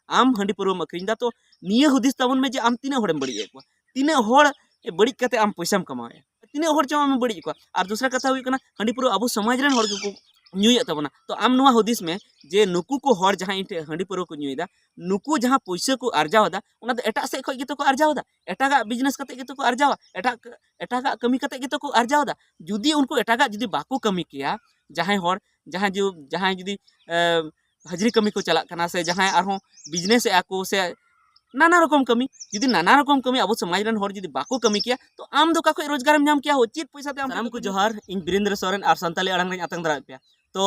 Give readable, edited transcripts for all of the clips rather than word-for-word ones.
आम हांडी पाउरम अक्रिंदा तो निया हुदिस ताबन में जे आम तीना होड़ेम बड़ी को तीना होड़ बड़ी कते आम पैसाम कमाए तीना होड़ चो आम बड़ी को और दूसरा कथा हुई कना हांडी पाउर अबो समाज रेन होड़ को ᱧᱩᱭᱮᱫ ᱛᱟᱵᱚᱱᱟ तो आम ᱱᱚᱣᱟ ᱦᱩᱫᱤᱥ ᱢᱮ जे नुकु को हर जहां इटे हांडी पाउर को ᱧᱩᱭदा नुकु जहां पैसा को अर्जावदा उना दो एटा से खय गेतो को अर्जावदा एटागा बिजनेस कते गेतो को अर्जावा एटागा कमी कते गेतो को अर्जावदा जुदी उनको एटागा जुदी बाको कमी किया जहां हर जहां जुदी हाजिरी कमी को चला कना से जहां आरो बिजनेस आको से नाना रकम कमी जुदी नाना रकम कमी अब समाज रन हर जुदी बाको कमी किया तो आम दो काको रोजगार नाम किया हो चीत पैसा ते आम सानाम को जोहार इन बीरेंद्र सोरेन और संताली अड़ांग रे आतंग दरा पे तो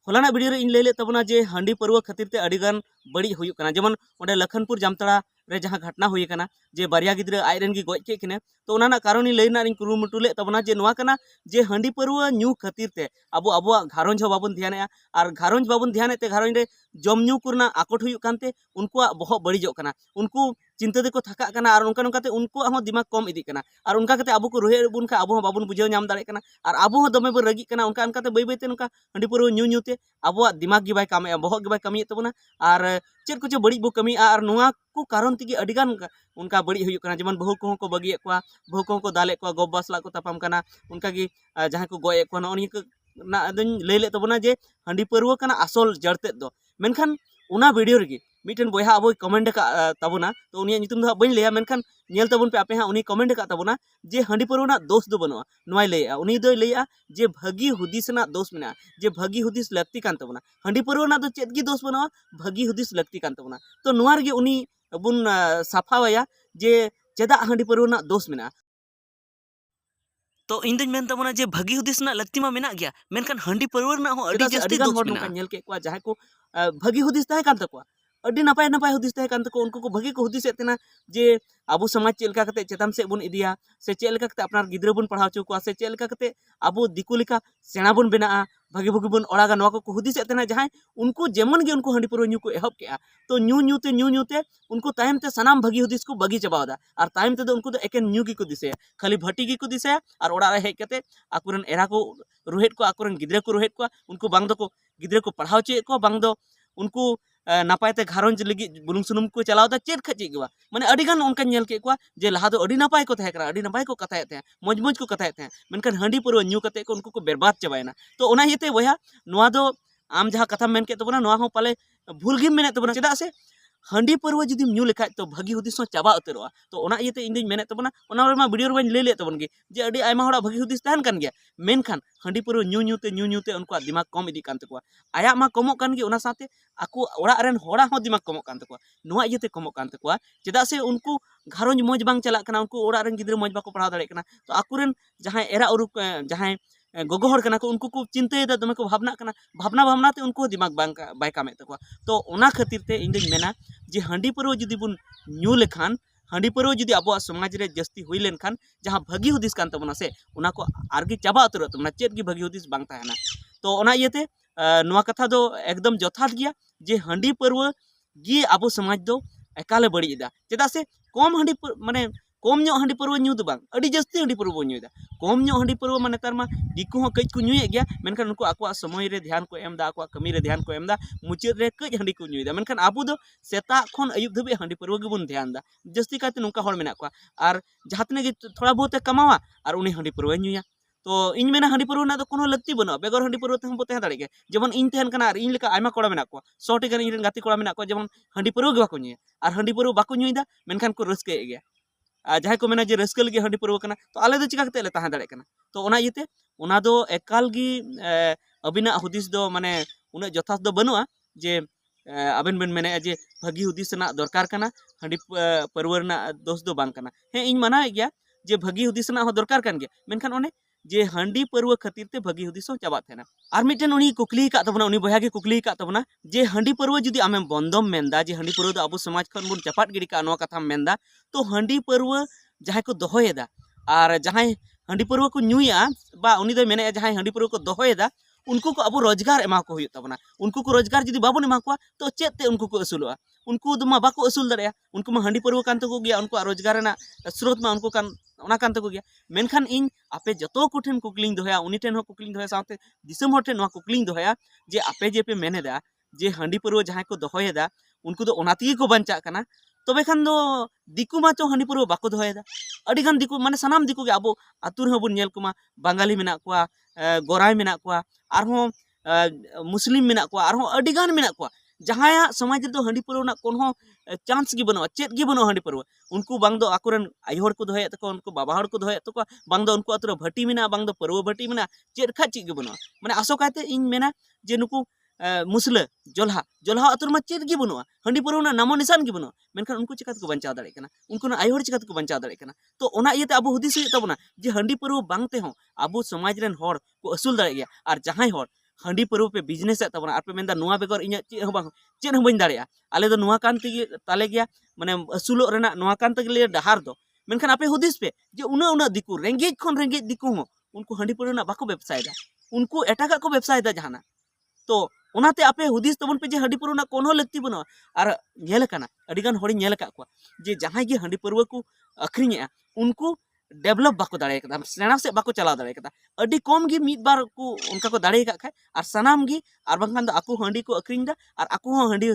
होलाना वीडियो रे इन ले तबना जे हांडी पाउर खातिर ते अड़ीगान बड़ी हुई कना जेमन ओंडे लखनपुर जामतड़ा रे जहां घटना हुई कना जे बारिया गिद्रा आइरन की गoj के किने तो ओनाना कारण इन लेना इन कुरुमुटु ले तबना जे नोआ कना जे हांडी पाउर न्यू खातिर ते अब घारोंज हो बाबन ध्यान और घारोंज बाबन ध्यान ते घारोंज रे जम न्यू करना आकोट हुई कानते उनको बहुत बड़ीजो कना उनको चिंता देखो थका कना और उनका उनकाते उनको हो दिमाग कम इदी कना और उनका कते अब को रोहे बुन का अब बाबन बुझाव नाम दाड़े कना और अब हो दमे बो रगी कना उनका उनकाते बै बैते उनका हांडी पाउर न्यू न्यू ते अब दिमाग गी बाय कामे बहुत गी बाय कमी तबना और चेद कुछ बड़ी बो कमी और नोआ को कारण तिगी अडिगान उनका बड़ी हुई कना जेमन बहु को बगी को बहु को दाले को गो बसला को तपम कना उनका गी जहां को गय को नोनी को ना लई ले तबना जे हांडी पाउर कना असल जड़ते दो मेनखान उना वीडियो रे मिटन बयहा अब कमेंट का तबना तो उनिया नितुम दो बइन लेया मेनखान नेल तबन पे आपे हा उनी कमेंट का तबना जे हांडी पाउर ना दोष दो बनुआ नोय लेया उनी दो लेया जे भागी हुदिस ना दोष मेना जे भागी हुदिस लगती कान तबना हांडी पाउर ना दो चेत गी दोष बनुआ भागी हुदिस लगती कान तबना तो नोआ रे उनी बुन साफावया जे चेदा हांडी पाउर ना दोष मेना तो इन दिन मेन तबना जे भागी हुदिस ना लगती मा मेना गया मेनखान हांडी पाउर ना हो अडी जस्ती दोष मेना नेल के को जहां को भागी हुदिस तहे कान तकवा अड्डी नपाय नपाय हुदिस तहे कान तको उनको को भागी को हुदिस एतना जे आबो समाज चेलका कते चेतन से बुन इदिया से चेलका कते अपनार गिद्रा बुन पढ़ाव चो को से चेलका कते आबो दिकु लेका सेना बुन बेना भागी भागी बुन ओड़ागा नवा को हुदिस एतना जहां उनको जेमन गे उनको हांडी पाउर न्यू को एहब के तो न्यू ते उनको टाइम ते सनाम भागी हुदिस को बगी चबावदा और टाइम ते उनको तो एकेन न्यू की को दिसे खाली भट्टी की को दिसे और ओड़ा रे हेज कते आकुरन एरा को रोहेट को आकुरन गिद्रा को रोहेट को उनको बांग दो को गिद्रा को पढ़ाव चे को बांग दो उनको नापायते घारोंज लगी बुलुंग सुनुम को चलावदा चेद खचे गवा माने अडिगान उनका नेल के को जे लहा दो अडी नापाय को तहे करा अडी नापाय को कथाय थे मौज मौज को कथाय थे मेनखान हांडी पाउर न्यू कते को उनको को बर्बाद चबायना तो ओना येते बया नोआ दो आम जहां कथा मेन के तबना नोआ हो पाले भूल गी मेने तबना चेदा से हांडी पाउर जुदी न्यू लेखा तो भागी हुदिस चाबा उतरवा तो ओना इते इन दिन मेने तबना ओना रे मा वीडियो रे बाñ ले ले तबन गे जे अडी आयमा होड़ा भागी हुदिस तहन कान गया मेनखान हांडी पाउर न्यू ते उनको दिमाग कम इदी कान तकवा आया मा कमो कान गे ओना साथे आको ओड़ा रेन होड़ा हो दिमाग कमो कान तकवा नोआ इते कमो कान तकवा चेदा से उनको घारोंज मौज बांग चला कना उनको ओड़ा रेन गिद्रा मौज बाको पढ़ाव दाड़े कना तो आकुरेन जहां एरा उरुक जहां गोगो हड़ कना को उनको को चिंता दमे को भावना कना भावना ते उनको दिमाग बाय कामे तकवा तो ओना खातिर ते इन दिन मेना जे हांडी पाउर जुदी बुन न्यू लेखान हांडी पाउर जुदी अब समाज रे जस्ती हुई लेनखान जहां भागी हुदिस कान तबना से उना को आरगी चाबा उतर तबना चेद गी भागी हुदिस बांग ताहना तो ओना इयते नोआ कथा दो एकदम जथात गया जे हांडी पाउर गी अब समाज दो एकाले बड़ी दा चेदा से कम हांडी माने कम ᱧᱚᱜ हांडी पाउर ᱧᱩ ᱫᱚ ᱵᱟᱝ ᱟᱹᱰᱤ ᱡᱟᱹᱥᱛᱤ हांडी पाउर ᱵᱚ ᱧᱩᱭᱫᱟ कम ᱧᱚᱜ हांडी पाउर ᱢᱟ ᱱᱮᱛᱟᱨ ᱢᱟ ᱫᱤᱠᱩ ᱦᱚᱸ ᱠᱟᱹᱡ ᱠᱚ ᱧᱩᱭᱮᱫ ᱜᱮᱭᱟ ᱢᱮᱱᱠᱷᱟन उनको आकᱚᱣᱟᱜ समय रे ध्यान को एमदा आकᱚᱣᱟᱜ कमी रे ध्यान को एमदा मुचाद रे कई हांडी को ᱧᱩᱭᱫᱟ ᱢᱮᱱᱠᱷᱟन ᱟᱵᱚ ᱫᱚ सेता खन अयुब धबे हांडी पाउर गे बोन ध्यान दा जस्ती काते नोंका हड़ मेना को और जहातने गे थोड़ा बहुत कमावा और उनी हांडी पाउर ᱧᱩᱭᱟ तो इन मेना हांडी पाउर ना तो कोनो लगती बनो बेगर हांडी पाउर ते हम तहे दाड़े गे जेमन इन तहन कना और इन लेका आयमा कोड़ा मेना को 100 टी गन इन गाती कोड़ा मेना को जेमन हांडी पाउर गे बाको ᱧᱩᱭᱟ और हांडी पाउर बाको ᱧᱩᱭदा मेनखान को रस्के गया जहां को मेना जे रस्कल लगे हांडी पाउर कना तो आले दो चिका कते ले तहां दाड़े कना तो ओना इते ओना दो एकाल गी अबिना हुदिस दो माने उना जथास दो बनुआ जे आबेन बेन मेने जे भागी हुदिस ना दरकार कना हांडी पाउर ना दोष दो बांग कना हे इन माना गया जे भागी हुदिस ना हो दरकार कान गया मेनखान ओने जे हांडी पाउर खातिर ते भागी हुदिस चाबा थेना और मिटन उनी कुकली का तबना उनी बया गे कुकली का तबना जे हांडी पाउर जुदी आमें बंदम मेनदा जे हांडी पाउर दो अब समाज खन बुन चपाट गिड़ी का नोआ कथा मेनदा तो हांडी पाउर जहां को दोहोयेदा और जहां हांडी पाउर को ᱧᱩᱭᱟ बा उनी दो मेने जहां हांडी पाउर को दोहोयेदा उनको को अब रोजगार एमा को हुई तबना उनको को रोजगार जुदी बाबन एमा को तो चेत ते उनको को असुलवा उनको दो मा बाको असुल दाड़या उनको मा हांडी पाउर कान तको गया उनको रोजगार ना स्रोत मा उनको कान ओना कान तको गया मेनखान इन आपे जतो कुठेन कुकलिंग दोहया उनी ठेन हो कुकलिंग दोहया साथे दिसम हर ठेन नोआ कुकलिंग दोहया जे आपे जे पे मेनेदा जे हांडी पाउर जहां को दोहोयेदा उनको दो ओना तेगे को बंचा कना तबे खान दो दिकु मा चो हांडी पाउरा बाको दोहयदा अडी गान दिकु माने सानाम दिकु गे आबो आतु रह बन नेल कुमा बांगाली मेना कुआ गोराई मेना कुआ आरहों मुस्लिम मेना कुआ आरहों अडी गान मेना कुआ जहाया समाज रे दो हांडी पाउरा ना कोनो चांस गे बनो चेत गे बनो हांडी पाउरा उनको बांग दो आकुरन आयो हड़ को दोहय तको उनको बाबा हड़ को दोहय तको बांग दो उनको आतुरा भटी मेना बांग दो पाउरा भटी मेना चेत खा चि गे बनो माने आसोकाते इन मेना जे नुकु मुसला जोल्हा जोल्हा आतुर मा चेत गे बनो हांडी पाउरा ना नामो निशान गे बनो मेनखान उनको चिकात को बंचाव दाड़े कना उनको ना आयो हड़ चिकात को बंचाव दाड़े कना तो ओना इयते अब हुदिस हुई तबना जे हांडी पाउरा बांगते हो अब समाज रेन हड़ को असुल दाड़े गया और जहां हड़ हांडी पाउरा पे बिजनेस तबना आर पे मेंदा नुआ बेगर इnya चेत हो बांग चेत हो बन दाड़ेया आले दो नुआ कान तेगे ताले गया माने असुलो रेना नुआ कान तेगे डहार दो मेनखान आपे हुदिस पे जे उना उना दिकु रेंगेज खन रेंगेज दिकु हो उनको हांडी पाउरा ना बाको व्यवसायदा उनको एटागा को व्यवसायदा जहाना तो ओनाते आपे हुदिस तबन पे जे हांडी पाउरा ना कोनो लगती बनो और नेल काना अडिगान होड़ी नेल का को जे जहां गे हांडी पाउरा को अखरिñेआ उनको डेवलप बाको दाड़े कदा सेना से बाको चलाव दाड़े कदा अडी कम गे मिद बार को उनका को दाड़े का खाय और सनाम गे और बांखान दो आको हांडी को अखरिñ दा और आको हो हांडी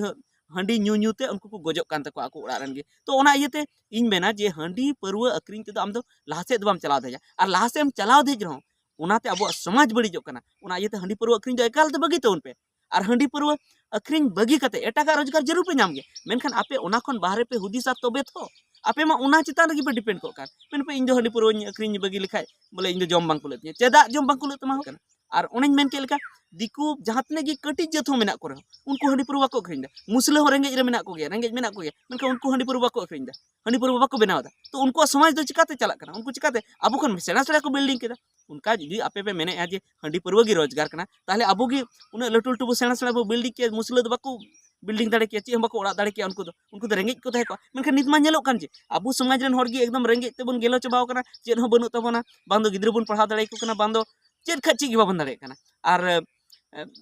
हांडी न्यू न्यू ते उनको को गजोक कान तको आको उड़ा रन गे तो ओना इयते इन मेना जे हांडी पाउरा अखरिñ ते आम दो लाहासे दो बाम चलाव देजा और लाहासे हम चलाव देज रहो ओनाते अब समाज बड़ीजो कना ओना इयते हांडी पाउरा अखरिñ दो एकाल ते बगी तोन पे और हांडी पाउरा अखरिñ बगी कते एटागा रोजगार जरूर पे नाम गे मेनखान आपे ओना खन बाहरे पे हुदिसा तबे तो आपे मा ओना चितान लगी पे डिपेंड को कान मेन पे इन दो हांडी पाउरा अखरिñ बगी लिखाय बोले इन दो जम बांग कुलत चेदा जम बांग कुलत तमा कना और ओनेñ मेन के लेका दिकु जहातने गी कटी जत हो मेना को उनको हांडी पाउरा को अखरिñ दा मुसले हो रेंगेज रे मेना को गे रेंगेज मेना को गे मेनखान उनको हांडी पाउरा को अखरिñ दा हांडी पाउरा बाको बनाव दा तो उनको समाज दो चिकाते चला कना उनको चिकाते अब खन सेना सेना को बिल्डिंग केदा उनका जुदी आपे पे मेने जे हांडी पाउरा गी रोजगार कना ताहले अबो गी उन लटु लटु सेना सेना बिल्डिंग के मुसले दो बाको बिल्डिंग दाड़े के चे बाको ओड़ा दाड़े के उनको दो रेंगेज को तहे को मेनखान नित मा नेलो कान जे अबो समाज रेन हर गी एकदम रेंगेज ते बन गेलो चबाव कना चेत हो बनु तबना बांदो गिद्र बन पढ़ा दाड़े को कना बांदो चेत खची गी बाबन दाड़े कना और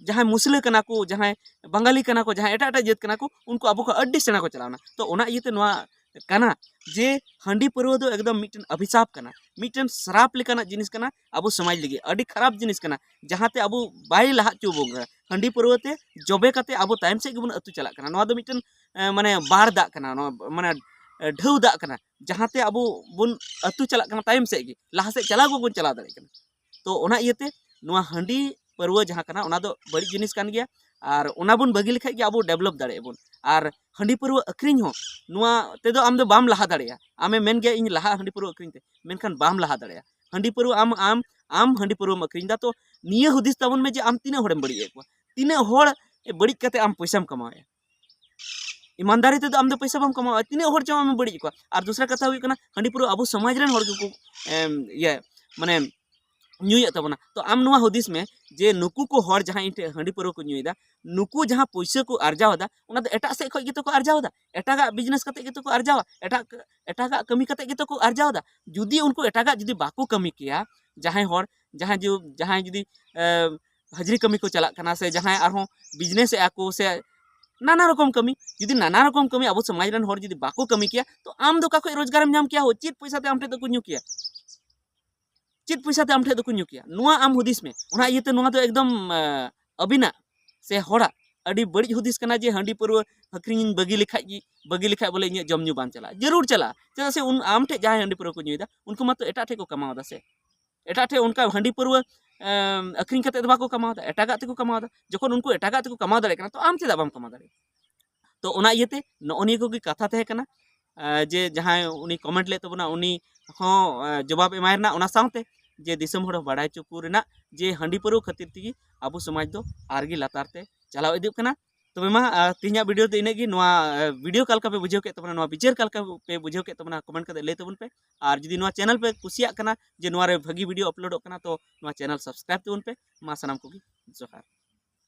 जहां मुसले कना को जहां बंगाली कना को जहां एटा एटा जेत कना को उनको अब को अड्डी सेना को चलावना तो ओना इयते नोआ कना जे हांडी पाउरा दो एकदम मिटन अभिशाप कना मिटन श्राप लेकाना जिनिस कना अब समाज लगी अड्डी खराब जिनिस कना जहांते अब बाय लहा चोबोग हांडी पाउरा ते जबे काते अब टाइम से गिबन अतु चला कना नोआ दो मिटन माने बार दा कना माने ढेउ दा कना जहांते अब बुन अतु चला कना टाइम से गी लहा से चला गो बुन चला दाड़े कना तो ओना इयते नोआ हांडी पाउरा जहां कना ओना दो बड़ी जिनिस कान गया और ओना बुन बगी लेखाय गे अब डेवलप दाड़े बुन और हांडी पाउरा अखरिñ हो नोआ ते दो आम दो बाम लहा दाड़ेया आमे मेन गया इन लहा हांडी पाउरा अखरिñ ते मेनखान बाम लहा दाड़ेया हांडी पाउरा आम आम आम हांडी पाउरा अखरिñ दा तो निया हुदिस ताबन में जे आम तीना होड़म बड़ी एक तीना होड़ बड़ी कते आम पैसाम कमाया ईमानदारी ते आम दो पैसा बाम कमावा तीना होड़ च आम बड़ी को और दूसरा कथा हुई कना हांडी पाउरा अब समाज रेन होड़ को ये माने न्यूय तबना तो आम नुआ हुदिस में जे नुकु को हर जहां इटे हांडी पाउरा को न्यूयदा नुकु जहां पैसा को अर्जावदा उना दो एटा से खय गेतो को अर्जावदा एटागा बिजनेस कते गेतो को अर्जावा एटागा कमी कते गेतो को अर्जावदा जुदी उनको एटागा जुदी बाको कमी किया जहां हर जहां जुदी हाजिरी कमी को चला कना से जहां आरो बिजनेस आको से नाना रकम कमी जुदी नाना रकम कमी अब समाज रेन हर जुदी बाको कमी किया तो आम दो काको रोजगार में नाम किया हो चित पैसा ते आम ठे तो को न्यू किया चित पैसा ते आम ठे को न्यू किया नुआ आम हुदिस में उना इयते नुआ दो एकदम अबिना से होड़ा अड़ी बड़ी हुदिस कना जे हांडी पाउरा अखरिñ बगी लिखाय बोले इन जम न्यू बान चला जरूर चला चेदा से उन आम ठे जहां हांडी पाउरा को न्यूदा उनको मा तो एटा ठे को कमावदा से एटा ठे उनका हांडी पाउरा अखरिñ कते बाको कमावदा एटागा ते को कमावदा जखन उनको एटागा ते को कमाव दाड़े कना तो आम चेदा बाम कमाव दाड़े तो ओना इयते नोनी को कथा तहे कना जे जहां उनी कमेंट ले तबना उनी हो जवाब एमाय रना ओना सावते जे दिसम हड़ बाड़ाय चुकू रेना जे हांडी पाउरा खातिर तिगी अब समाज दो आरगी लातार ते चलाव इदिक कना तबे मा तिहिना वीडियो दो इनेगी नोआ वीडियो कालका पे बुझेव के तबना नोआ विचार कालका पे बुझेव के तबना कमेंट कते ले तबन पे और जुदी नोआ चैनल पे कुसिया कना जे नोआ रे भगी वीडियो अपलोड कना तो नोआ चैनल सब्सक्राइब तबन पे मा सनाम को जोहार।